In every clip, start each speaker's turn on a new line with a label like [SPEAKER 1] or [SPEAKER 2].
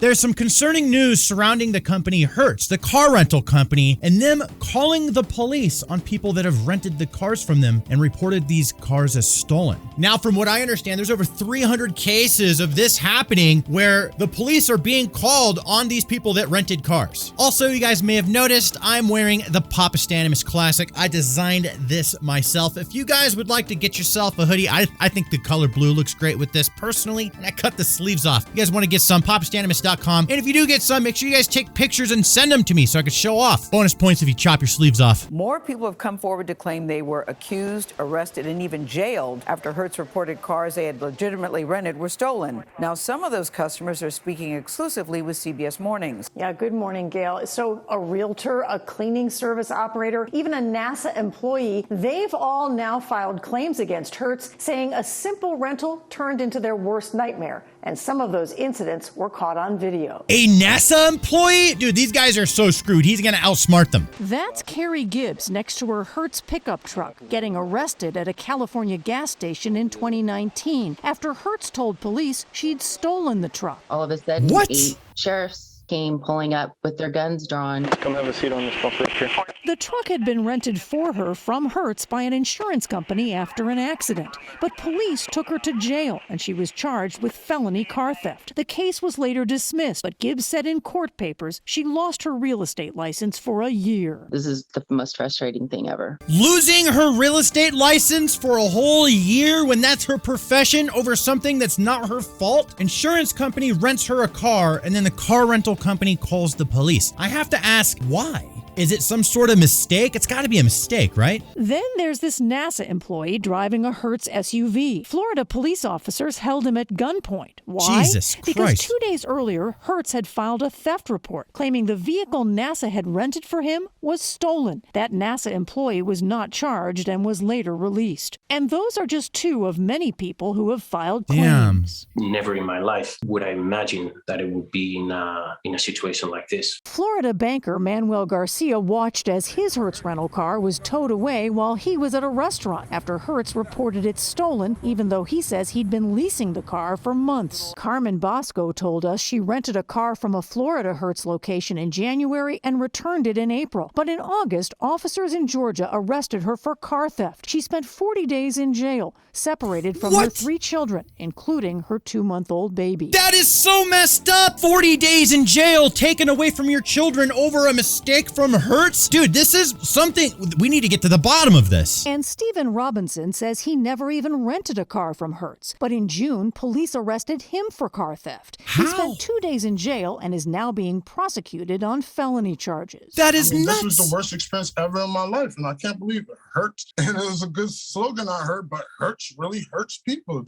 [SPEAKER 1] There's some concerning news surrounding the company Hertz, the car rental company, and them calling the police on people that have rented the cars from them and reported these cars as stolen. Now, from what I understand, there's over 300 cases of this happening where the police are being called on these people that rented cars. Also, you guys may have noticed I'm wearing the Papastanimous Classic. I designed this myself. If you guys would like to get yourself a hoodie, I think the color blue looks great with this personally, and I cut the sleeves off. You guys want to get some, Papastanimous.com. And if you do get some, make sure you guys take pictures and send them to me so I can show off. Bonus points if you chop your sleeves off.
[SPEAKER 2] More people have come forward to claim they were accused, arrested, and even jailed after Hertz reported cars they had legitimately rented were stolen. Now, some of those customers are speaking exclusively with CBS Mornings.
[SPEAKER 3] Yeah, good morning, Gail. So a realtor, a cleaning service operator, even a NASA employee, they've all now filed claims against Hertz, saying a simple rental turned into their worst nightmare. And some of those incidents were caught on video.
[SPEAKER 1] A NASA employee? Dude, these guys are so screwed. He's going to outsmart them.
[SPEAKER 4] That's Carrie Gibbs next to her Hertz pickup truck, getting arrested at a California gas station in 2019 after Hertz told police she'd stolen the truck.
[SPEAKER 5] All of a sudden,
[SPEAKER 1] What?
[SPEAKER 5] 8 sheriffs came pulling up with their guns drawn.
[SPEAKER 6] Come have a seat on this bumper up here.
[SPEAKER 4] The truck had been rented for her from Hertz by an insurance company after an accident, but police took her to jail and she was charged with felony car theft. The case was later dismissed, but Gibbs said in court papers she lost her real estate license for a year.
[SPEAKER 5] This is the most frustrating thing ever.
[SPEAKER 1] Losing her real estate license for a whole year when that's her profession over something that's not her fault? Insurance company rents her a car and then the car rental company calls the police. I have to ask, why? Is it some sort of mistake? It's got to be a mistake, right?
[SPEAKER 4] Then there's this NASA employee driving a Hertz SUV. Florida police officers held him at gunpoint. Why?
[SPEAKER 1] Jesus Christ.
[SPEAKER 4] Because 2 days earlier, Hertz had filed a theft report claiming the vehicle NASA had rented for him was stolen. That NASA employee was not charged and was later released. And those are just two of many people who have filed claims.
[SPEAKER 6] Never in my life would I imagine that it would be in a situation like this.
[SPEAKER 4] Florida banker Manuel Garcia watched as his Hertz rental car was towed away while he was at a restaurant after Hertz reported it stolen, even though he says he'd been leasing the car for months. Carmen Bosco told us she rented a car from a Florida Hertz location in January and returned it in April. But in August, officers in Georgia arrested her for car theft. She spent 40 days in jail, separated from her 3 children, including her 2-month-old baby.
[SPEAKER 1] That is so messed up! 40 days in jail, taken away from your children over a mistake from Hertz? Dude, this is something, we need to get to the bottom of this.
[SPEAKER 4] And Stephen Robinson says he never even rented a car from Hertz. But in June, police arrested him for car theft.
[SPEAKER 1] How?
[SPEAKER 4] He spent 2 days in jail and is now being prosecuted on felony charges.
[SPEAKER 1] That is nuts.
[SPEAKER 7] This was the worst experience ever in my life, and I can't believe it. Hertz, and it was a good slogan I heard, but Hertz really hurts people.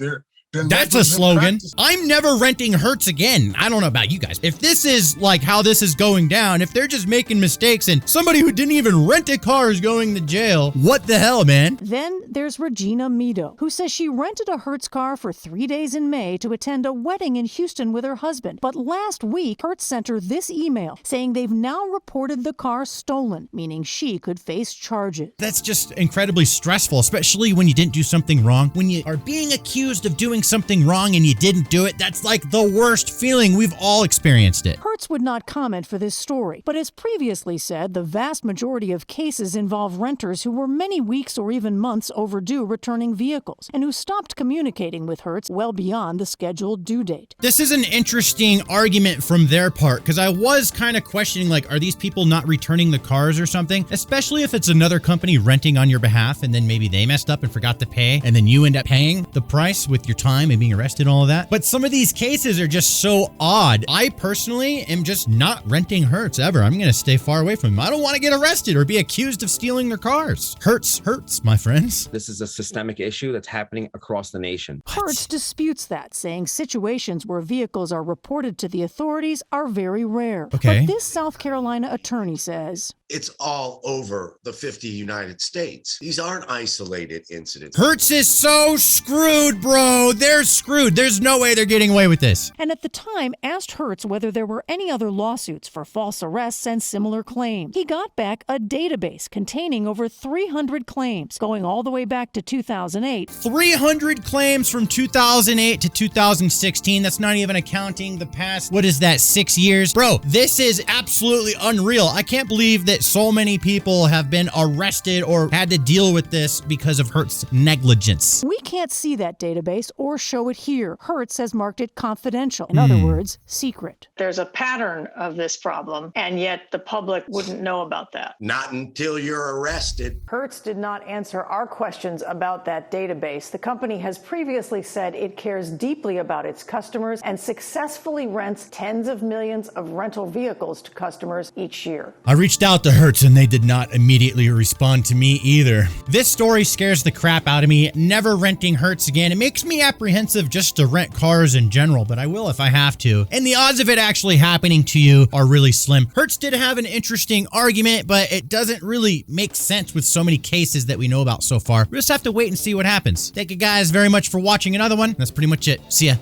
[SPEAKER 1] That's a slogan. I'm never renting Hertz again. I don't know about you guys. If this is like how this is going down, if they're just making mistakes and somebody who didn't even rent a car is going to jail, what the hell, man?
[SPEAKER 4] Then there's Regina Mito, who says she rented a Hertz car for 3 days in May to attend a wedding in Houston with her husband. But last week, Hertz sent her this email saying they've now reported the car stolen, meaning she could face charges.
[SPEAKER 1] That's just incredibly stressful, especially when you didn't do something wrong. When you are being accused of doing something wrong and you didn't do it, that's like the worst feeling. We've all experienced it.
[SPEAKER 4] Hertz would not comment for this story, but as previously said, the vast majority of cases involve renters who were many weeks or even months overdue returning vehicles and who stopped communicating with Hertz well beyond the scheduled due date.
[SPEAKER 1] This is an interesting argument from their part, because I was kind of questioning, like, are these people not returning the cars or something? Especially if it's another company renting on your behalf and then maybe they messed up and forgot to pay and then you end up paying the price with your time and being arrested and all of that. But some of these cases are just so odd. I personally am just not renting Hertz ever. I'm going to stay far away from them. I don't want to get arrested or be accused of stealing their cars. Hertz hurts, my friends.
[SPEAKER 8] This is a systemic issue that's happening across the nation.
[SPEAKER 4] Hertz disputes that, saying situations where vehicles are reported to the authorities are very rare.
[SPEAKER 1] Okay.
[SPEAKER 4] But this South Carolina attorney says
[SPEAKER 9] it's all over the 50 United States. These aren't isolated incidents.
[SPEAKER 1] Hertz is so screwed, bro. they're screwed. There's no way they're getting away with this.
[SPEAKER 4] And at the time asked Hertz whether there were any other lawsuits for false arrests and similar claims. He got back a database containing over 300 claims, going all the way back to 2008.
[SPEAKER 1] 300 claims from 2008 to 2016. That's not even accounting the past, what is that, 6 years? Bro, this is absolutely unreal. I can't believe that so many people have been arrested or had to deal with this because of Hertz negligence.
[SPEAKER 4] We can't see that database or show it here. Hertz has marked it confidential. In other words, secret.
[SPEAKER 3] There's a pattern of this problem, and yet the public wouldn't know about that.
[SPEAKER 9] Not until you're arrested.
[SPEAKER 3] Hertz did not answer our questions about that database. The company has previously said it cares deeply about its customers and successfully rents tens of millions of rental vehicles to customers each year.
[SPEAKER 1] I reached out to Hertz and they did not immediately respond to me either. This story scares the crap out of me. Never renting Hertz again. It makes me apprehensive just to rent cars in general, but I will if I have to. And the odds of it actually happening to you are really slim. Hertz did have an interesting argument, but it doesn't really make sense with so many cases that we know about so far. We just have to wait and see what happens. Thank you guys very much for watching another one. That's pretty much it. See ya.